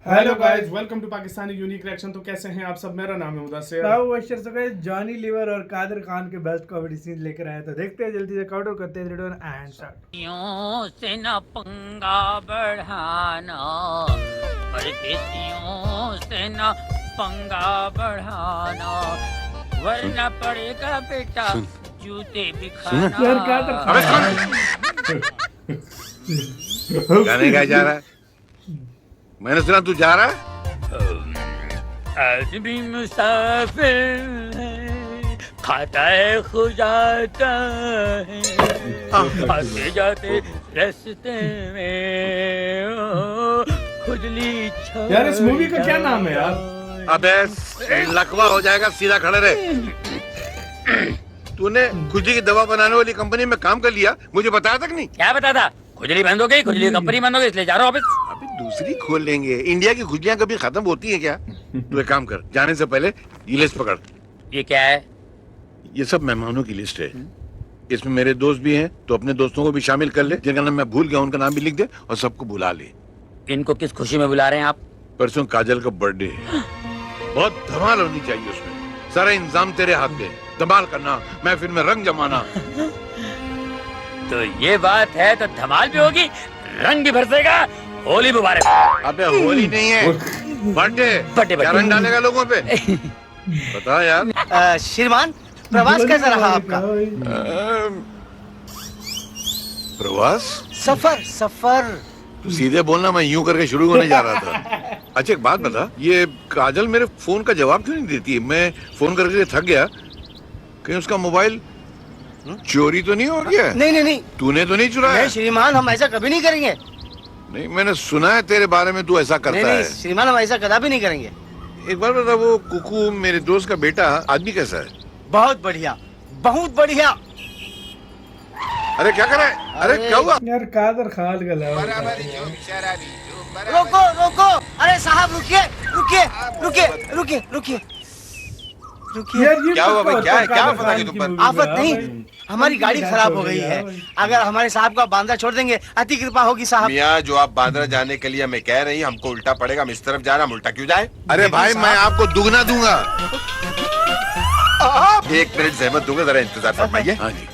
Hello guys, welcome to Pakistani unique reaction. तो कैसे हैं आप सब? मेरा नाम है मुदस्सिर। जॉनी लीवर और कादर खान के बेस्ट कॉमेडी सीन लेकर आए, तो देखते हैं जल्दी से काउंट करते हैं एंड स्टार्ट। यूं से न पंगा बढ़ाना, परदेसियों से न पंगा बढ़ाना, वरना पड़ेगा बेटा जूते बिखाना। यार कादर गाने गाया जा रहा है। मैंने सुना तू जा रहा है। आदमी मुसाफिर है, खाता है खुजाता है, आते जाते रास्ते में खुजली छा। यार इस मूवी का क्या नाम है यार? अबे लकवा हो जाएगा, सीधा खड़े रहे। तूने खुजली की दवा बनाने वाली कंपनी में काम कर लिया, मुझे बताया तक नहीं। क्या बता था? खुजली बंद हो गई, खुजली कंपनी बंद हो गई, इसलिए जा रहा हूँ ऑफिस। अभी दूसरी खोल लेंगे। इंडिया की खुजलियां कभी खत्म होती है क्या? तू एक काम कर, जाने से पहले ये लिस्ट पकड़। ये क्या है? ये सब मेहमानों की लिस्ट है। इसमें मेरे दोस्त भी हैं, तो अपने दोस्तों को भी शामिल कर ले। जिनका नाम मैं भूल गया उनका नाम भी लिख दे और सबको बुला ले। इनको किस खुशी में बुला रहे हैं आप? परसों काजल का बर्थडे है, बहुत धमाल होनी चाहिए उसमें। सारा इंतजाम तेरे हाथ में, धमाल करना, महफिल में रंग जमाना। तो ये बात है, तो धमाल भी होगी, रंग भी बरसेगा। होली मुबारक। अबे होली नहीं है, बर्थडे। क्या रंग डालेगा लोगों पे? बता यार। श्रीमान, प्रवास कैसा रहा आपका? प्रवास? सफर तू सीधे बोलना, मैं यूं करके शुरू होने जा रहा था। अच्छा एक बात बता, ये काजल मेरे फोन का जवाब क्यों नहीं देती है? मैं फोन करके थक गया। कहीं उसका मोबाइल चोरी तो नहीं हो गया? नहीं, तूने तो नहीं चुराया? नहीं श्रीमान, हम ऐसा कभी नहीं करेंगे। नहीं, मैंने सुना है तेरे बारे में तू ऐसा करता नहीं है। श्रीमान, हम ऐसा कदापि नहीं करेंगे। एक बार बता, वो कुकू मेरे दोस्त का बेटा आदमी कैसा है? बहुत बढ़िया, बहुत बढ़िया। अरे क्या कर रहा है? अरे क्या हुआ? यार कादर खान का लेवल रोको। अरे साहब रुकिए। यार ये क्या हुआ भाई? पक्का क्या होता क्या कादर पता खान कि की तुम पर? मूवी आफत का, नहीं, भाई। हमारी गाड़ी खराब हो गई है। अगर हमारे साहब का बांद्रा छोड़ देंगे, अति कृपा होगी साहब। मियाँ, जो आप बांद्रा जाने के लिए हमें कह रही हैं, हमको उल्टा पड़ेगा। हम इस तरफ जा रहे, हम उल्टा क्यों जाए? अरे भाई मैं आपको दुगना दूंगा। एक मिनट जहमत दूंगा, जरा इंतजार फरमाइए। हाँ जी।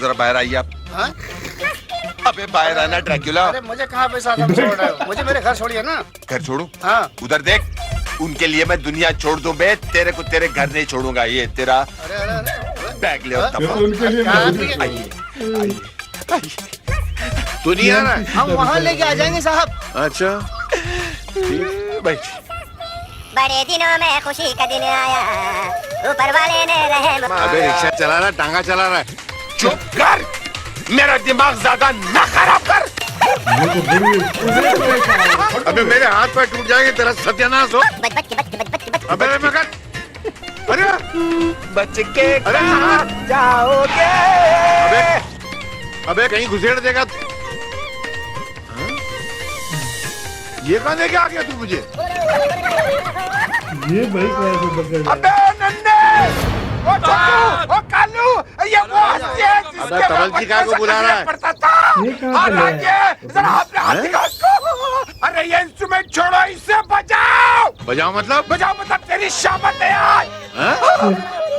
जरा बाहर आइए आप। हाँ? अबे बाहर आना ड्रैक्युला। अरे मुझे कहाँ पे साहब छोड़ रहे हो? मुझे मेरे घर छोड़िए ना। घर छोड़ू? हाँ। उधर देख, उनके लिए मैं दुनिया छोड़ दूं बे, तेरे को तेरे घर नहीं छोड़ूंगा। ये तेरा बैग ले और ये तो उनके लिए आइए। तू नहीं आ रहा है? हम वहाँ लेके आ जाएंगे साहब। अच्छा ठीक, बैठ। बड़े दिनों में खुशी का दिन आया, ऊपर वाले ने रहम। अबे रिक्शा चला रहा, टांगा चला रहा है। चुप कर, मेरा दिमाग ज्यादा न खराब कर। अबे मेरे हाथ पैर टूट जाएंगे, तेरा सत्यानाश हो। बच अबे मगर, अरे बच के अरे जाओगे। अबे कहीं घुसेड़ देगा। हाँ? ये कहाँ लेके आ गया तू मुझे? ये भाई कैसे पकड़ रहा है? अबे नन्हे, ओ छोटू, ओ कालू, ये वो हस्ती है अबे जिसके तवल जी का को बुला रहा है। पड़ता था। ये कहाँ पे और लाया? ये जरा अपने हाथ दिखा इसको। अरे ये इंस्ट्रूमेंट छोड़ो, इससे बजाओ। बजाओ मतलब? तेरी शामत है आज। हाँ?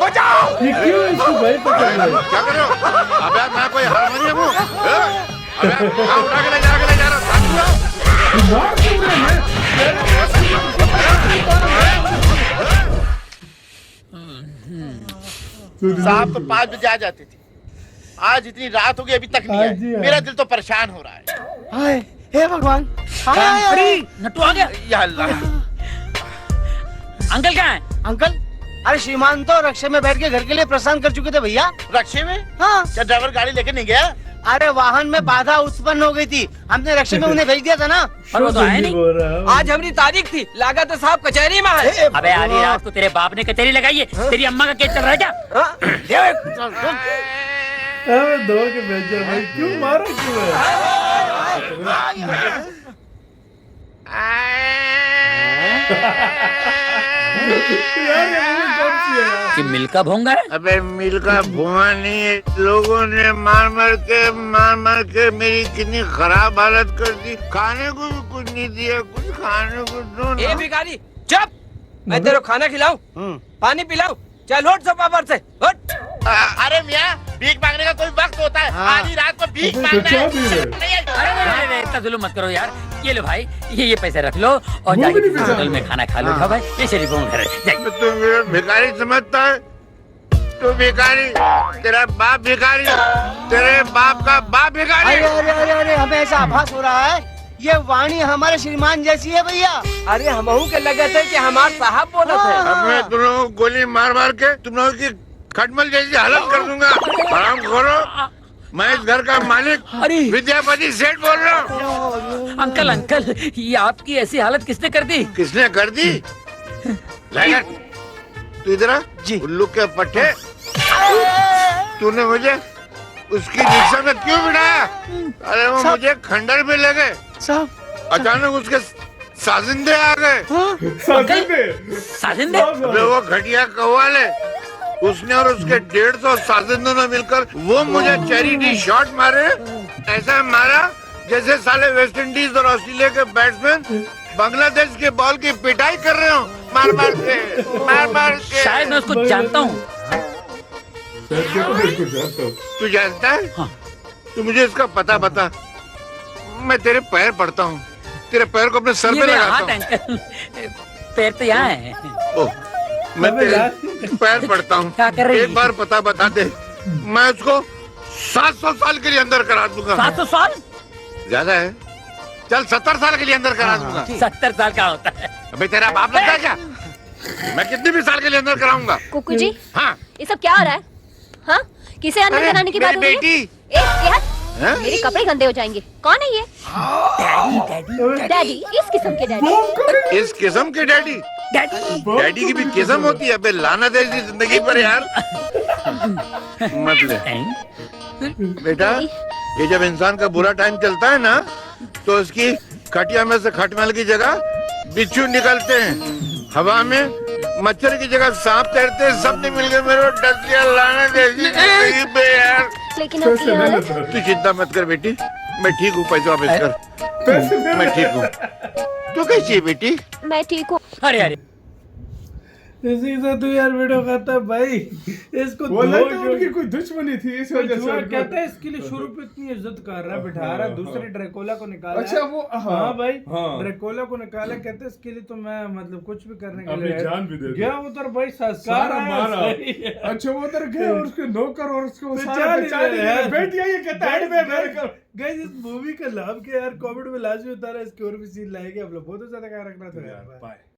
बजाओ। ये क्यों इसको भाई पकड़ रहा है? क्या कर रहे हो? अबे मैं कोई हारमोनियम हूँ? अबे कहाँ उठा के ले जा रहा मार क्यों रहे हैं? साहब तो 5 बजे आ जाते थे, आज इतनी रात हो गई अभी तक नहीं हाँ जी, आए। हाँ। मेरा दिल तो परेशान हो रहा है। हाय हे भगवान, हाय नट्टू आ गया। या अल्लाह। अंकल कहाँ है? अंकल, अरे श्रीमान तो रक्षे में बैठ के घर के लिए प्रस्थान कर चुके थे भैया। रक्षे में? हाँ। क्या ड्राइवर गाड़ी लेके नहीं गया? अरे वाहन में बाधा उत्पन्न हो गई थी, हमने रक्षे में उन्हें भेज दिया था ना। और वो तो आया नहीं। बोल रहा है। आज हमारी तारीख थी, लागत है साहब कचहरी में है। अबे आधी रात को तेरे बाप ने कचहरी लगाई है, तेरी अम्मा का केस चल रहा है क्या? अबे दो के भेजा भाई, क्यों मारा क्यों यार ये मूवी कौन सी है यार? कि मिल्का भोंगा है? अबे मिल का धुआं नहीं है, लोगों ने मार मार के मेरी कितनी खराब हालत कर दी। खाने को भी कुछ नहीं दिया, कुछ खाने को दो ए भिखारी चुप, मैं तेरे को खाना खिलाऊं, पानी पिलाऊं, चल उठ सोफा पर से उठ। अरे मियाँ, भीख मांगने का कोई वक्त होता है। आधी रात को भीख मांगना है। अरे इतना जुल्म मत करो यार। ये लो भाई, ये पैसे रख लो और जाके किसी होटल में खाना खा लो। जाओ भाई, ये शरीफों का घर है, जाइए। तू मेरा भिखारी समझता है? तू भिखारी, तेरा बाप भिखारी, तेरे बाप का बाप भिखारी। अरे अरे अरे अरे, हमें ऐसा आभास हो रहा है ये वाणी हमारे श्रीमान जैसी है भैया। अरे हमहू के लगे थे कि हमारे साहब बोले थे। अब मैं तुम लोगों को गोली मार मार के तुम लोगों की खटमल जैसी हालत कर दूंगा। आराम करो, मैं इस घर का मालिक अरे विद्यापति सेठ बोल रहा हूँ। अंकल अंकल, ये आपकी ऐसी हालत किसने कर दी? किसने कर दी? लाइगर, तू इधर आ। जी। उल्लू के पट्टे, तूने मुझे उसकी रिक्शा में क्यों बिठाया? अरे वो मुझे खंडर में ले गए साहब। अचानक उसके साजिंदे आ गए। साजिंदे? अबे वो घटिया कव्वाल है, उसने और उसके 150 साजिंदों ने मिलकर वो मुझे चैरिटी शॉट मारे। ऐसा मारा जैसे साले वेस्ट इंडीज और ऑस्ट्रेलिया के बैट्समैन बांग्लादेश के बॉल की पिटाई कर रहे हो, मार मार के। शायद मैं उसको जानता हूँ। तू जानता है? हाँ। तू मुझे इसका पता बता, मैं तेरे पैर पड़ता हूँ, तेरे पैर को अपने सर ये पे मेरा लगाता हाथ हूँ। है अंकल, पैर तो यहाँ है। ओह, मैं तेरे पैर पड़ता हूँ। क्या कर रही है? एक बार पता बता दे, मैं उसको 700 साल के लिए अंदर करा दूंगा। 700 साल? ज्यादा है, चल 70 साल के लिए अंदर करा दूंगा। 70 साल का होता है। अबे तेरा बाप लगता है क्या? मैं कितने भी साल के लिए अंदर कराऊंगा। कुकू जी, हाँ, ये सब क्या हो रहा है? हाँ, किसे अंदर अरे, कराने की बात हो मेरी रही है? बेटी। यार, हैं? मेरे कपड़े गंदे हो जाएंगे। कौन है ये? डैडी, इस किस्म के डैडी। इस किस्म के डैडी? डैडी की भी किस्म होती है? अबे लानत है इसी जिंदगी पर यार। मत ले बेटा, ये जब इंसान का बुरा टाइम चलता है ना, तो उसकी खटिया में से खटमल की जगह बिच्छू निकलते हैं, हवा में मच्छर की जगह सांप तैरते हैं। सब ने मिलकर मेरे को डस लिया, लानत है इसी जिंदगी पे यार। लेकिन अब ये हालत। तू चिंता मत कर बेटी, मैं ठीक हूँ, पैसे वापस कर। मैं ठीक हूँ। तू कैसी है बेटी? मैं ठीक हूँ। अरे अरे, इसी से तू यार वीडियो खाता है भाई। इसको वो धो लगता है क्यों? उनकी कोई दुश्मनी थी इस वजह से छुआ उनको- कहता है इसके लिए शुरू पे इतनी इज्जत कर रहा है, बिठा रहा है, दूसरी ड्रैकुला को निकाला अच्छा, वो हाँ भाई, हाँ। ड्रैकुला को निकाला, कहते हैं इसके लिए तो मैं मतलब कुछ भी करने के अपनी लिए जान भी दे दी। गया उधर भाई, संस्कार सारा आया, मारा। सही है। अच्छा, वो उधर गए और उसके नौकर और उसको बचा सारा नहीं बचा रहे नहीं यार। रहे। बेटिया ये कहता है गाइस, इस मूवी का लाभ क्या यार, कॉमेडी में लाजमी उतारा, इसके और भी सीन लाएंगे। आप लोग बहुत ज्यादा क्या रखना था यार। बाय।